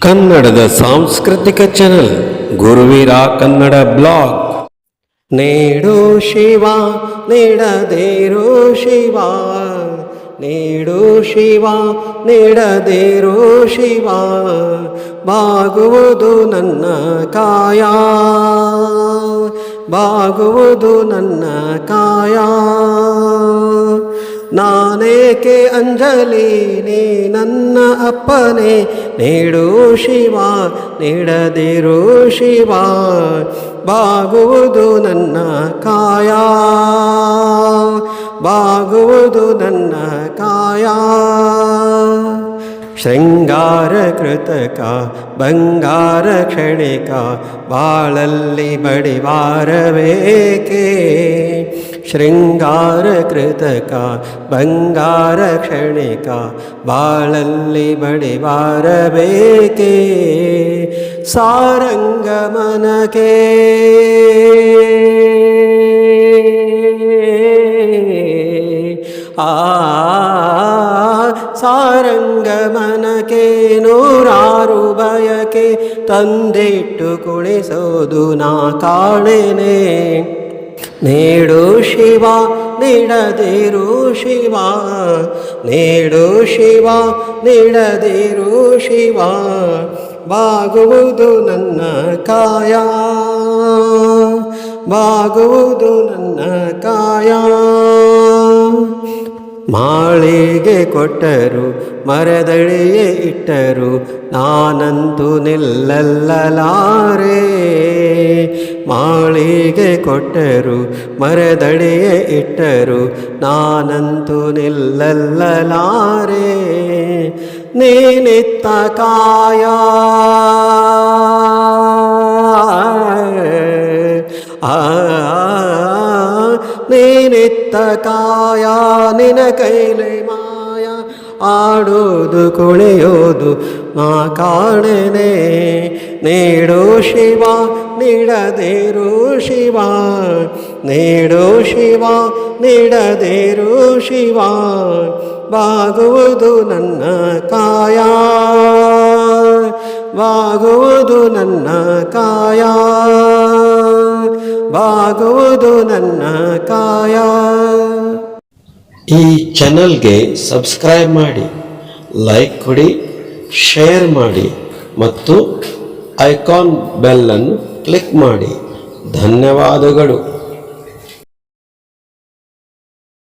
ಕನ್ನಡದ ಸಾಂಸ್ಕೃತಿಕ channel Guruveera Kannada blog. ನೇಡು Shiva ನೀಡದೇರೋ Shiva, ನೇಡು Shiva ನೀಡದೇರೋ Shiva, ಬಾಗುವುದು ನನ್ನ ಕಾಯ, ಬಾಗುವುದು ನನ್ನ ಕಾಯ. ನಾನೇಕೆ ಅಂಜಲಿ ನೀ ನನ್ನ ಅಪ್ಪನೇ, ನೀಡು ಶಿವ ನೀಡದಿರು ಶಿವ, ಬಾಗುವುದು ನನ್ನ ಕಾಯ, ಬಾಗುವುದು ನನ್ನ ಕಾಯ. ಶೃಂಗಾರ ಕೃತಕ ಬಂಗಾರ ಕ್ಷಣಿಕ, ಬಾಳಲ್ಲಿ ಬಡಿವಾರವೇಕೆ. ಶೃಂಗಾರ ಕೃತಕ ಬಂಗಾರ ಕ್ಷಣಿಕ, ಬಾಳಲ್ಲಿ ಬಡಿವಾರಬೇಕೆ. ಸಾರಂಗಮನಕೆ ಸಾರಂಗಮನಕೆ ನೂರಾರು ಬಯಕೆ, ತಂದಿಟ್ಟು ಕುಣಿಸೋದು ನಾ ಕಾಣೆನೆ. ನೀಡು ಶಿವ ನೀಡದಿರು ಶಿವ, ನೀಡು ಶಿವ ನೀಡದಿರು ಶಿವ, ಬಾಗುವುದು ನನ್ನ ಕಾಯ, ಬಾಗುವುದು ನನ್ನ ಕಾಯ. ಮಾಳಿಗೆ ಕೊಟ್ಟರು ಮರದಳಿಯೇ ಇಟ್ಟರು, ನಾನಂತೂ ನಿಲ್ಲಲಾರೆ. ಮಾಳಿಗೆ ಕೊಟ್ಟರು ಮರದಳಿಯೇ ಇಟ್ಟರು, ನಾನಂತೂ ನಿಲ್ಲಲಾರೆ. ನೀನಿತ್ತ ಕಾಯ ನೀನಿತ್ತ ಕಾಯ, ನಿನ ಕೈಲೆ ಮಾಯ, ಆಡೋದು ಕುಣಿಯೋದು ನಾ ಕಾಣೆನೆ. ನೀಡು ಶಿವ ನೀಡದಿರು ಶಿವ, ನೀಡು ಶಿವ ನೀಡದಿರು ಶಿವ, ಬಾಗುವುದು ನನ್ನ ಕಾಯ, ಬಾಗುವುದು ನನ್ನ ಕಾಯ, ಬಾಗುವುದು ನನ್ನ ಕಾಯ. ಈ ಚಾನಲ್ಗೆ ಸಬ್ಸ್ಕ್ರೈಬ್ ಮಾಡಿ, ಲೈಕ್ ಕೊಡಿ, ಶೇರ್ ಮಾಡಿ ಮತ್ತು ಐಕಾನ್ ಬೆಲ್ ಅನ್ನು ಕ್ಲಿಕ್ ಮಾಡಿ. ಧನ್ಯವಾದಗಳು.